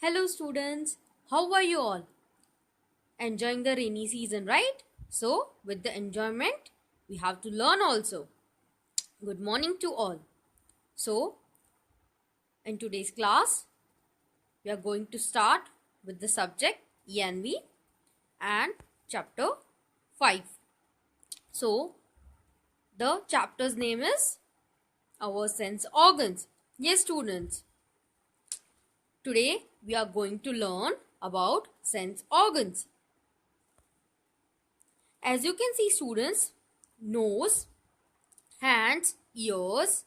Hello students, how are you all? Enjoying the rainy season, right? So, with the enjoyment, we have to learn also. Good morning to all. So, in today's class, we are going to start with the subject ENV and chapter 5. So, the chapter's name is Our Sense Organs. Yes, students, today we are going to learn about sense organs. As you can see, students, nose, hands, ears,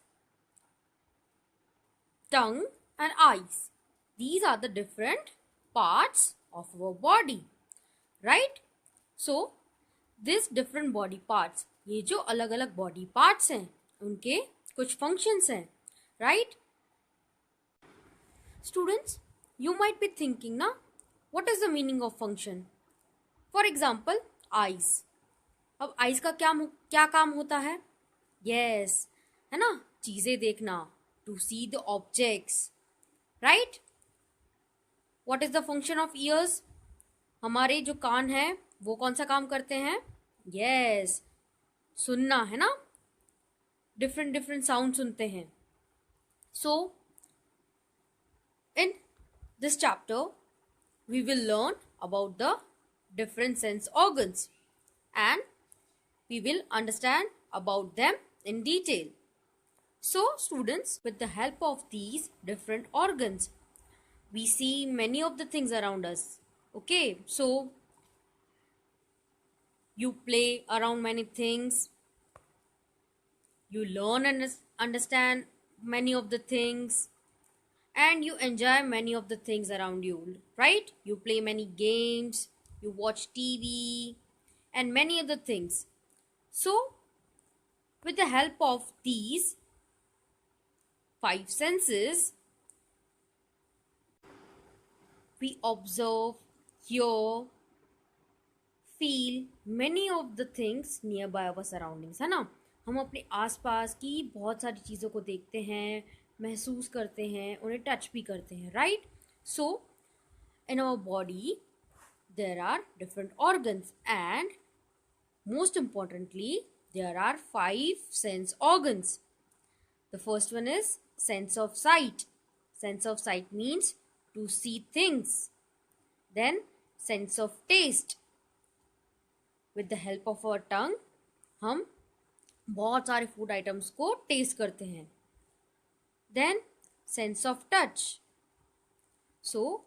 tongue, and eyes. These are the different parts of our body, right? So, this different body parts, ये जो अलग अलग body parts हैं, उनके कुछ functions हैं, right? Students, you might be thinking ना, what is the meaning of function? For example, eyes. अब eyes का क्या काम होता है? Yes, है ना? चीजें देखना, to see the objects, right? What is the function of ears? हमारे जो कान हैं वो कौन सा काम करते हैं? Yes, सुनना, है ना? डिफरेंट डिफरेंट साउंड सुनते हैं. So in this chapter we will learn about the different sense organs and we will understand about them in detail. So students, with the help of these different organs, we see many of the things around us. Okay, so you play around many things, you learn and understand many of the things, and you enjoy many of the things around you, right? You play many games, you watch TV, and many other things. So, with the help of these five senses, we observe, hear, feel many of the things nearby our surroundings, है ना? हम अपने आसपास की बहुत सारी चीज़ों को देखते हैं, महसूस करते हैं, उन्हें टच भी करते हैं, right? So in our body there are different organs and most importantly there are 5 sense organs. The first one is sense of sight. Sense of sight means to see things. Then sense of taste. With the help of our tongue हम बहुत सारे food items को test करते हैं. Then sense of touch. So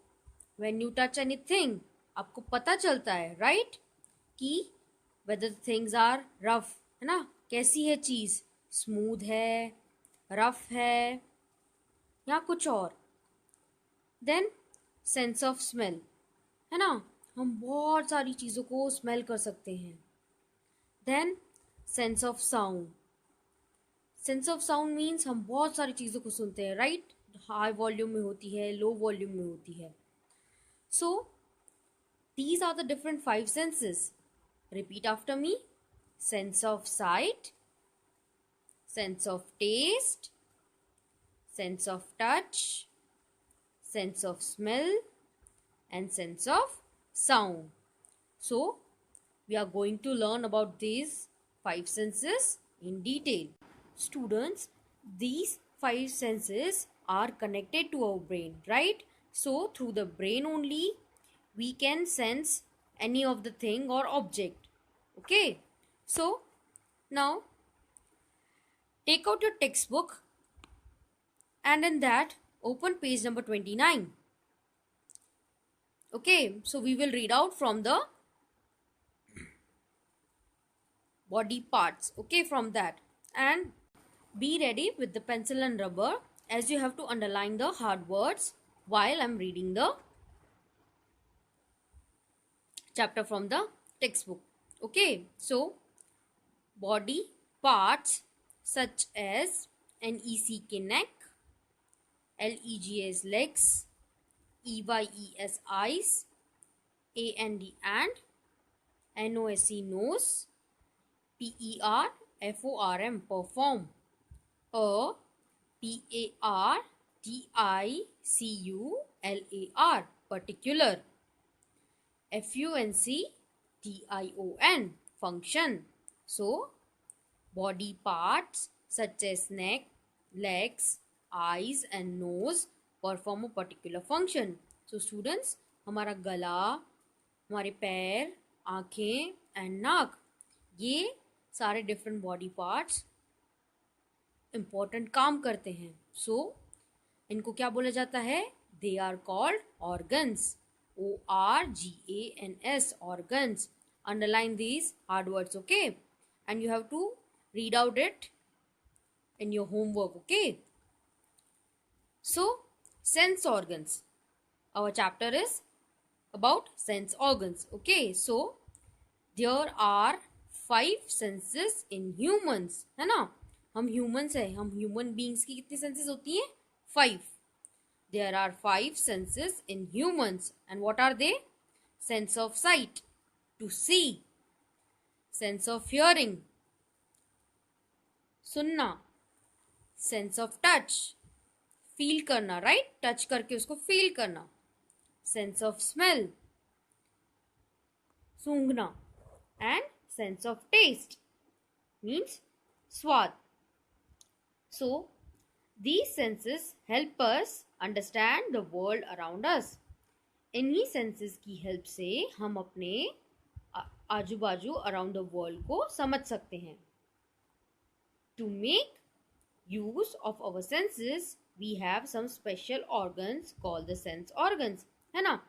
when you touch anything, आपको पता चलता है, right? कि whether things are rough, है ना? कैसी है चीज़? स्मूथ है, रफ है, या कुछ और. Then sense of smell, है ना? हम बहुत सारी चीज़ों को स्मेल कर सकते हैं. Then sense of sound. Sense of sound means हम बहुत सारी चीज़ों को सुनते हैं, right? हाई वॉल्यूम में होती है, लो वॉल्यूम में होती है. So these are the different 5 senses. Repeat after me. Sense of sight, sense of taste, sense of touch, sense of smell, and sense of sound. So we are going to learn about these 5 senses in detail. Students, these 5 senses are connected to our brain, right? So through the brain only we can sense any of the thing or object. Okay, so now take out your textbook and in that open page number 29. Okay, so we will read out from the body parts, okay, from that, and be ready with the pencil and rubber as you have to underline the hard words while I'm reading the chapter from the textbook. Okay, so body parts such as NECK neck, LEGS legs, EYES eyes, AND and, NOSE nose, PER FORM perform, PARTS T-I-C-U-L-A-R, particular. F-U-N-C-T-I-O-N, function. So body parts such as neck, legs, eyes and nose perform a particular function. So students, हमारा गला, हमारे पैर, आँखें and नाक, ये सारे different body parts important काम करते हैं. सो इनको क्या बोला जाता है? They are called organs. ORGANS, organs. Underline these hard words, okay? And you have to read out it in your homework, okay? So, sense organs. Our chapter is about sense organs, okay? So, there are 5 senses in humans, है ना? हम humans हैं, हम human beings की कितनी senses होती हैं? 5. There are 5 senses in humans. And what are they? Sense of sight, to see. Sense of hearing, सुनना. Sense of touch, feel करना, right? Touch करके उसको feel करना. Sense of smell, सूंघना. And sense of taste, means स्वाद. So, these senses help us understand the world around us. इन्हीं senses की help से हम अपने आजू बाजू around the world को समझ सकते हैं. To make use of our senses, we have some special organs called the sense organs. है ना?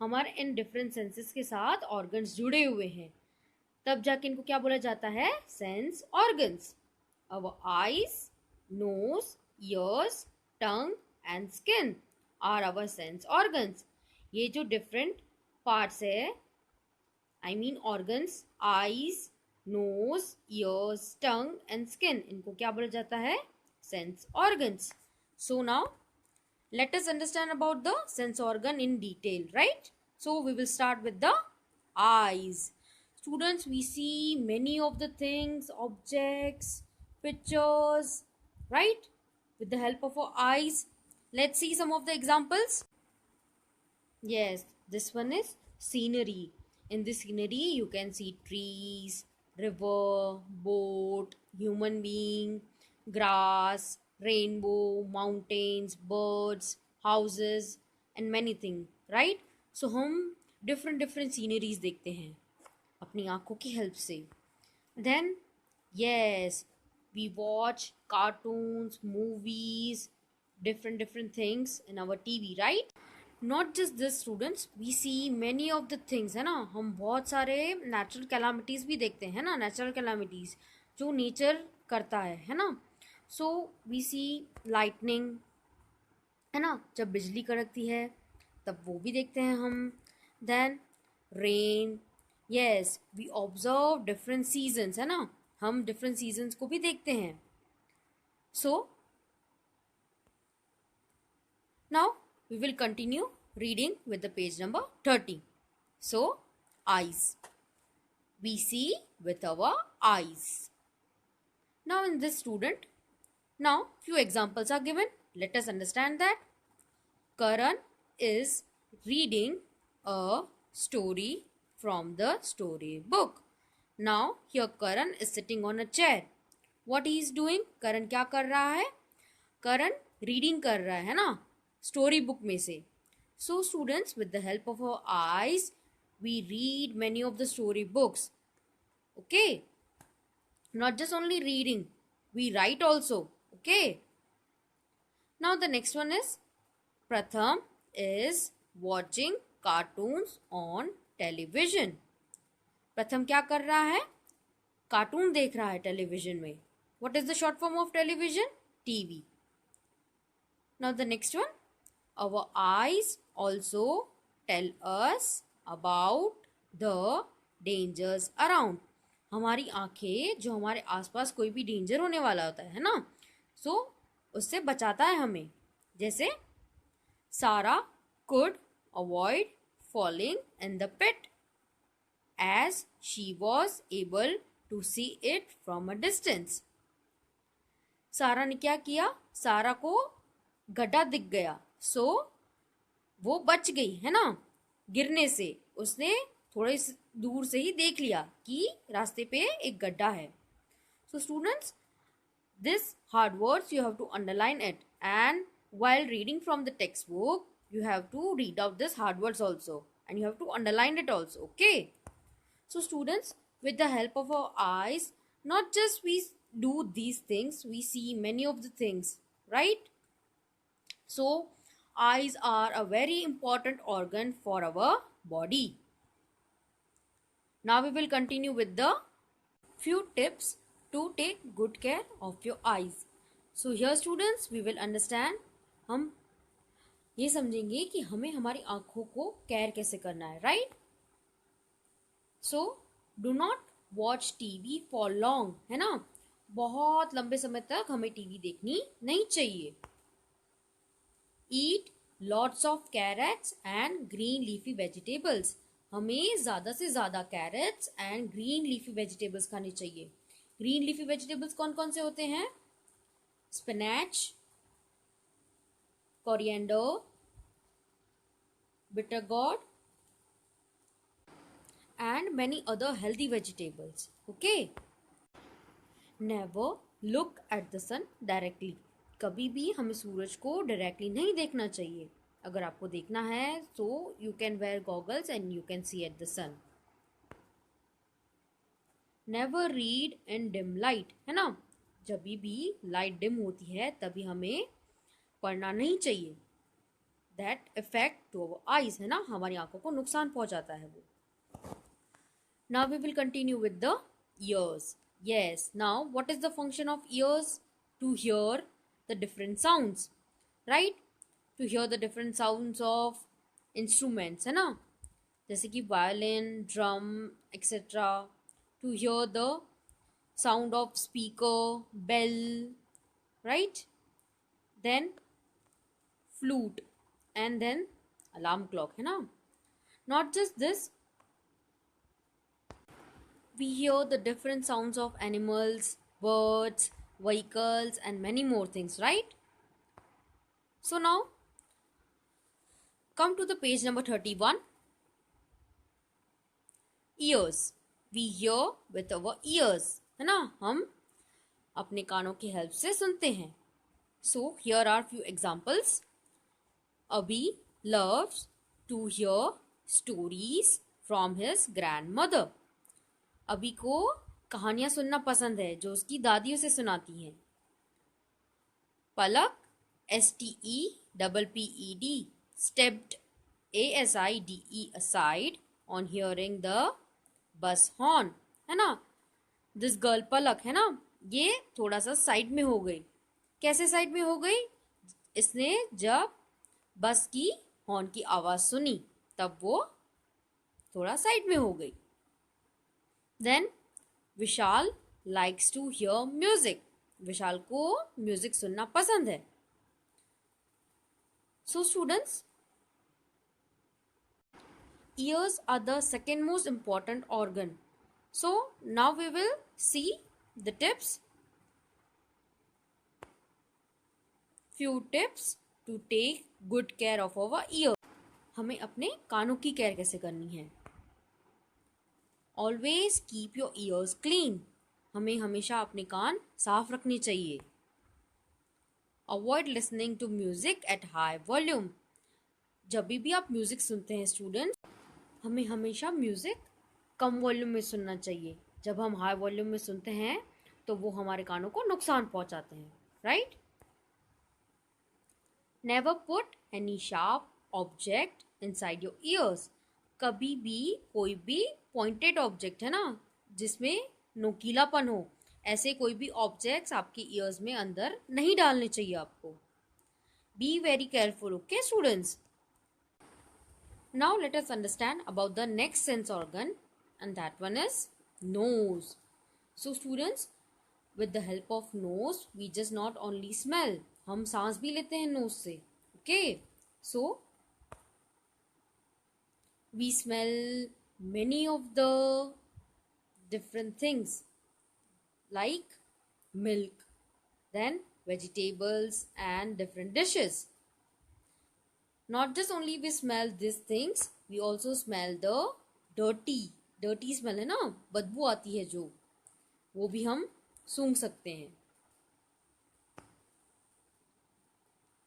हमारे इन different senses के साथ organs जुड़े हुए हैं. तब जाके इनको क्या बोला जाता है? Sense organs. Our eyes, nose, ears, tongue and skin are our sense organs. ये जो different parts है, I mean organs, eyes, nose, ears, tongue and skin, इनको क्या बोला जाता है? Sense organs. So now let us understand about the sense organ in detail, right? So we will start with the eyes. Students, we see many of the things, objects, pictures, right? With the help of our eyes. Let's see some of the examples. Yes, this one is scenery. In this scenery, you can see trees, river, boat, human being, grass, rainbow, mountains, birds, houses, and many things, right? So हम different sceneries देखते हैं अपनी आँखों की help से. Then, yes, we watch cartoons, movies, different things in our TV, right? Not just this students, we see many of the things, है ना? हम बहुत सारे natural calamities भी देखते हैं ना, natural calamities जो nature करता है ना? So we see lightning, है ना? जब बिजली कड़कती है तब वो भी देखते हैं हम. Then rain, yes, we observe different seasons, है ना? हम different seasons को भी देखते हैं. So now we will continue reading with the page number 30. So, eyes. We see with our eyes. Now in this student, now few examples are given. Let us understand that. Karan is reading a story from the story book. Now here Karan is sitting on a chair. What he is doing? Karan क्या कर रहा है? Karan reading कर रहा है ना? Story book में से. So students, with the help of our eyes, we read many of the story books. Okay? Not just only reading, we write also. Okay? Now the next one is Pratham is watching cartoons on television. Pratham क्या कर रहा है? Cartoon देख रहा है television में. What is the short form of television? TV. Now the next one. Our eyes also tell us about the dangers around. हमारी आँखें जो हमारे आसपास कोई भी डेंजर होने वाला होता है ना, सो उससे बचाता है हमें. जैसे Sarah could avoid falling in the pit as she was able to see it from a distance. सारा ने क्या किया? सारा को गड्ढा दिख गया, सो वो बच गई, है ना, गिरने से। उसने थोड़े दूर से ही देख लिया कि रास्ते पे एक गड्ढा है। So students, this hard words you have to underline it, and while reading from the textbook you have to read out this hard words also, and you have to underline it also. Okay, so students, with the help of our eyes, not just we do these things, we see many of the things, right? So eyes are a very important organ for our body. Now we will continue with the few tips to take good care of your eyes. So here students, we will understand, हम ये समझेंगे कि हमें हमारी आंखों को care कैसे करना है, right? So do not watch TV for long, है ना, बहुत लंबे समय तक हमें टीवी देखनी नहीं चाहिए. Eat lots of carrots and green leafy vegetables. हमें ज्यादा से ज्यादा carrots and green leafy vegetables खाने चाहिए. ग्रीन लीफी वेजिटेबल्स कौन कौन से होते हैं? Spinach, coriander, bitter gourd, and many other healthy vegetables. Okay, never look at the sun directly. कभी भी हमें सूरज को डायरेक्टली नहीं देखना चाहिए. अगर आपको देखना है तो you can wear goggles and you can see at the sun. Never read in dim light, है ना, जब भी लाइट डिम होती है तभी हमें पढ़ना नहीं चाहिए. That effect to our eyes, है ना, हमारी आंखों को नुकसान पहुंचाता है वो. Now we will continue with the ears. Yes, now what is the function of ears? To hear the different sounds, right? To hear the different sounds of instruments, है ना, जैसे कि violin, drum, etc. To hear the sound of speaker, bell, right? Then flute, and then alarm clock, है ना. Not just this, we hear the different sounds of animals, birds, vehicles, and many more things, right? So now come to the page number 31. Ears. We hear with our ears, है ना, हम अपने कानों की help से सुनते हैं. So here are few examples. Abhi loves to hear stories from his grandmother. अभी को कहानियां सुनना पसंद है जो उसकी दादी उसे सुनाती हैं. पलक, STEPPED, stepped, ASIDE, aside on hearing the bus horn, है ना. दिस गर्ल पलक, है ना, ये थोड़ा सा साइड में हो गई. कैसे साइड में हो गई? इसने जब बस की हॉर्न की आवाज सुनी तब वो थोड़ा साइड में हो गई. Then Vishal likes to hear music. विशाल को म्यूजिक सुनना पसंद है. So students, ears are the second most important organ. So now we will see the tips. Few tips to take good care of our ears. हमें अपने कानों की care कैसे करनी है? Always keep your ears clean. हमें हमेशा अपने कान साफ रखने चाहिए. Avoid listening to music at high volume. जब भी आप म्यूजिक सुनते हैं स्टूडेंट्स, हमें हमेशा म्यूजिक कम वॉल्यूम में सुनना चाहिए. जब हम हाई वॉल्यूम में सुनते हैं तो वो हमारे कानों को नुकसान पहुंचाते हैं, right? Never put any sharp object inside your ears. कभी भी कोई भी पॉइंटेड ऑब्जेक्ट, है ना, जिसमें नोकीलापन हो, ऐसे कोई भी ऑब्जेक्ट्स आपके ईयर्स में अंदर नहीं डालने चाहिए आपको. Be very careful. Okay students, now let us understand about the next sense organ, and that one is nose. So students, with the help of nose we just not only smell, हम सांस भी लेते हैं nose से. Okay, so we smell many of the different things like milk, then vegetables and different dishes. Not just only we smell these things, we also smell the dirty smell है ना, बदबू आती है जो, वो भी हम सूंघ सकते हैं.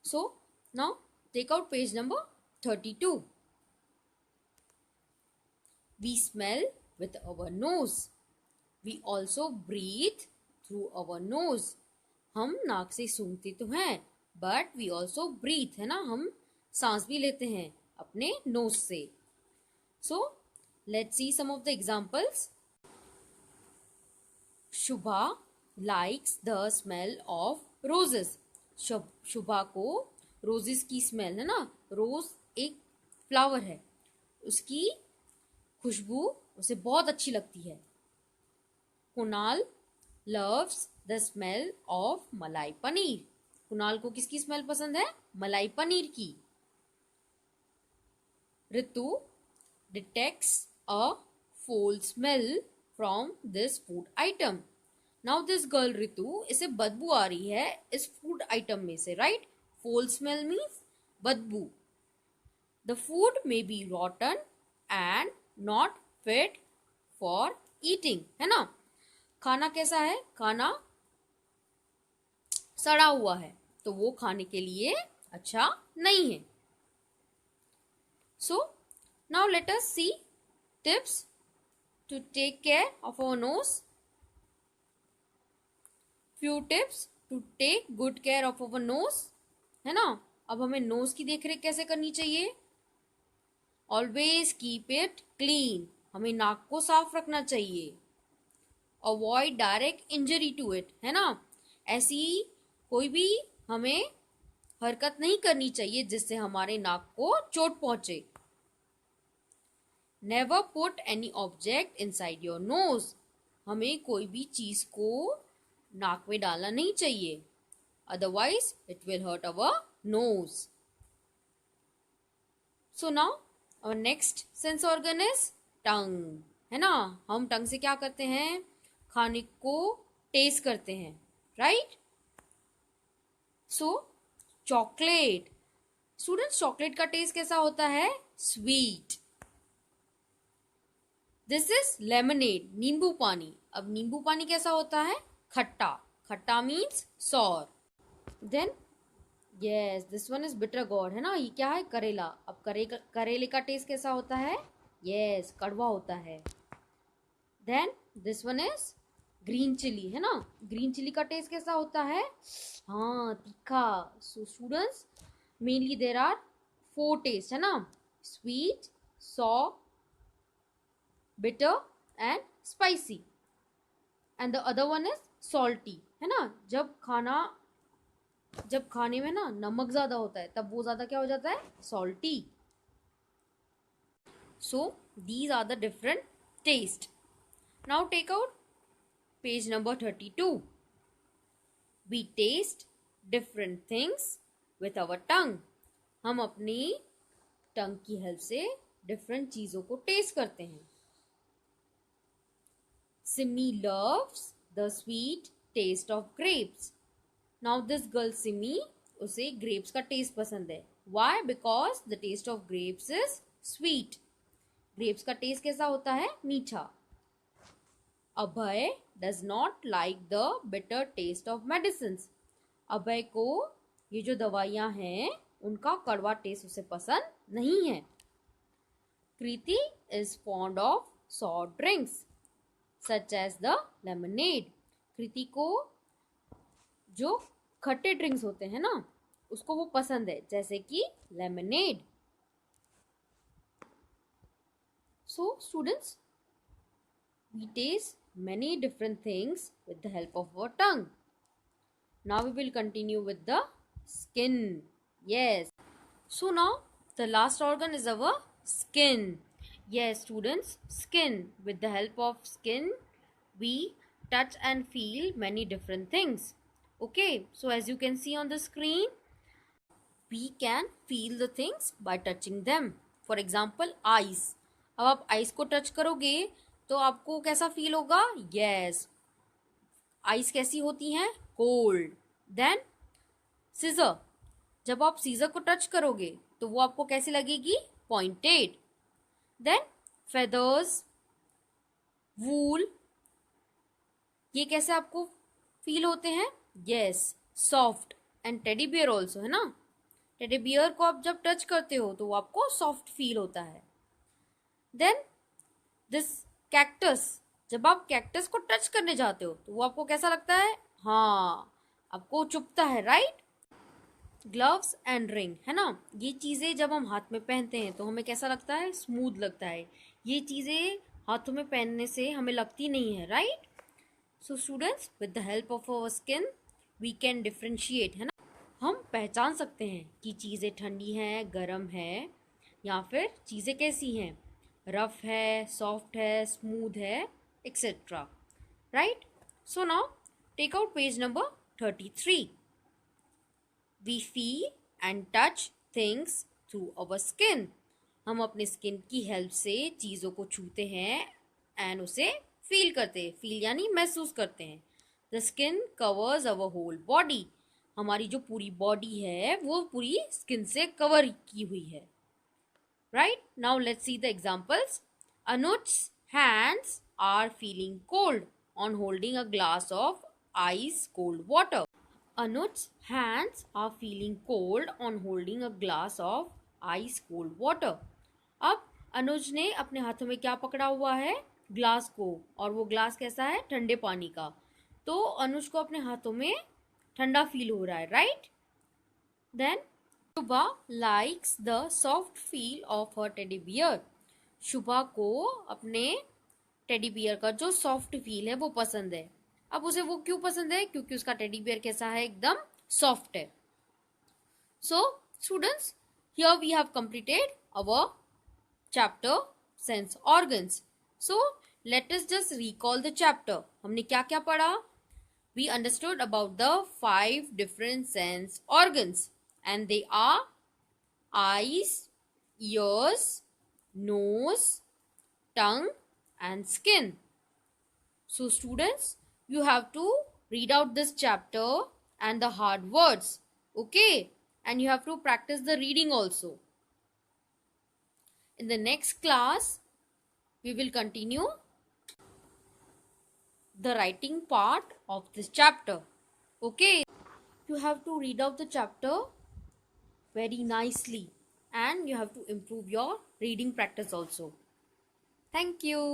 So now take out page number 32. We smell with our nose. We also breathe through our nose. हम नाक से सूंघते तो हैं, but we also breathe, है ना, हम सांस भी लेते हैं अपने नोज से. So let's see some of the examples. Shubha likes the smell of roses. शुभा को रोजेस की स्मेल, है ना, रोज एक फ्लावर है, उसकी खुशबू उसे बहुत अच्छी लगती है. Kunal loves the smell of मलाई पनीर. कुणाल को किसकी स्मेल पसंद है? मलाई पनीर की. Ritu detects a foul smell from this food item. Now this girl Ritu, इसे बदबू आ रही है इस फूड आइटम में से, राइट? foul smell means बदबू. The food may be rotten and not fit for eating, है ना. खाना कैसा है? खाना सड़ा हुआ है, तो वो खाने के लिए अच्छा नहीं है. So now let us see tips to take care of our nose. Few tips to take good care of our nose, है ना. अब हमें नोज की देखरेख कैसे करनी चाहिए? Always keep it clean. हमें नाक को साफ रखना चाहिए. Avoid direct injury to it, है ना. ऐसी कोई भी हमें हरकत नहीं करनी चाहिए जिससे हमारे नाक को चोट पहुंचे. Never put any object inside your nose. हमें कोई भी चीज को नाक में डालना नहीं चाहिए. Otherwise, it will hurt our nose. So now, our next sense organ is tongue, है ना. हम टंग से क्या करते हैं? खाने को टेस्ट करते हैं, राइट? सो चॉकलेट. स्टूडेंट्स, चॉकलेट का टेस्ट कैसा होता है? स्वीट. दिस इज लेमनेड, नींबू पानी. अब नींबू पानी कैसा होता है? खट्टा. खट्टा means sour. Then yes, this one is bitter gourd, है ना. ये क्या है? करेला. अब करेले का टेस्ट कैसा होता है? यस, कड़वा होता है. Then this one is green chilli, है ना. ग्रीन चिली का टेस्ट कैसा होता है? हाँ, तीखा. So students, mainly there are 4 taste, है ना. Sweet, sour, bitter and spicy, and the other one is salty, है ना. जब खाने में ना नमक ज्यादा होता है तब वो ज्यादा क्या हो जाता है? salty. So these are the different taste. Now take out page number 32. We taste different things with our tongue. हम अपनी टंग की हेल्प से डिफरेंट चीजों को टेस्ट करते हैं. Simi loves the sweet taste of grapes. Now this girl Simi, उसे grapes का taste पसंद है. Why? Because the taste of grapes is sweet. Grapes का taste कैसा होता है? मीठा. Abhay does not like the bitter taste of medicines. अभय को ये जो दवाइयाँ हैं उनका कड़वा टेस्ट उसे पसंद नहीं है. Kriti is fond of sour drinks such as the lemonade. कृति को जो खट्टे ड्रिंक्स होते हैं ना उसको वो पसंद है, जैसे कि lemonade. So students, we taste many different things with the help of our tongue. Now we will continue with the skin. Yes. So now the last organ is our skin. Yes students, skin. With the help of skin we touch and feel many different things. Okay, so as you can see on the screen, we can feel the things by touching them. For example, eyes. अब आप ice को touch करोगे तो आपको कैसा feel होगा? Yes, ice कैसी होती हैं? कोल्ड. देन सीजर, जब आप सीजर को टच करोगे तो वो आपको कैसी लगेगी? पॉइंटेड. देन फेदर्स, वूल, ये कैसे आपको फील होते हैं? Yes, soft. And teddy bear also, है ना? टेडी बियर को आप जब टच करते हो तो वो आपको सॉफ्ट फील होता है. देन दिस कैक्टस, जब आप कैक्टस को टच करने जाते हो तो वो आपको कैसा लगता है? हाँ, आपको चुभता है, राइट? ग्लव्स एंड रिंग, है ना? ये चीज़ें जब हम हाथ में पहनते हैं तो हमें कैसा लगता है? स्मूथ लगता है. ये चीज़ें हाथों में पहनने से हमें लगती नहीं है, right? So students, with the help of our skin we can differentiate, है ना? हम पहचान सकते हैं कि चीज़ें ठंडी हैं, गर्म है, या फिर चीज़ें कैसी हैं, रफ है, सॉफ्ट है, स्मूथ है, etcetera, right? So now take out page number 33. We feel and touch things through our skin. हम अपने स्किन की हेल्प से चीज़ों को छूते हैं एंड उसे फील करते हैं. फील यानी महसूस करते हैं. The skin covers our whole body. हमारी जो पूरी बॉडी है वो पूरी स्किन से कवर की हुई है, right? Now let's see the examples. Anuj's hands are feeling cold on holding a glass of ice cold water. Anuj's hands are feeling cold on holding a glass of ice cold water. अब अनुज ने अपने हाथों में क्या पकड़ा हुआ है? Glass को. और वो ग्लास कैसा है? ठंडे पानी का. तो अनुज को अपने हाथों में ठंडा फील हो रहा है, right? Then Shubha likes the soft feel of her teddy bear. Shubha को अपने टेडी बियर का जो सॉफ्ट फील है वो पसंद है. अब उसे वो क्यों पसंद है? क्योंकि उसका टेडी बियर कैसा है? एकदम सॉफ्ट है. So students, here we have completed our chapter sense organs. So let us just recall the chapter. हमने क्या क्या पढ़ा? We understood about the 5 different sense organs, and they are eyes, ears, nose, tongue and skin. So students, you have to read out this chapter and the hard words, okay? And you have to practice the reading also. In the next class we will continue the writing part of this chapter, okay? You have to read out the chapter very nicely and you have to improve your reading practice also. Thank you.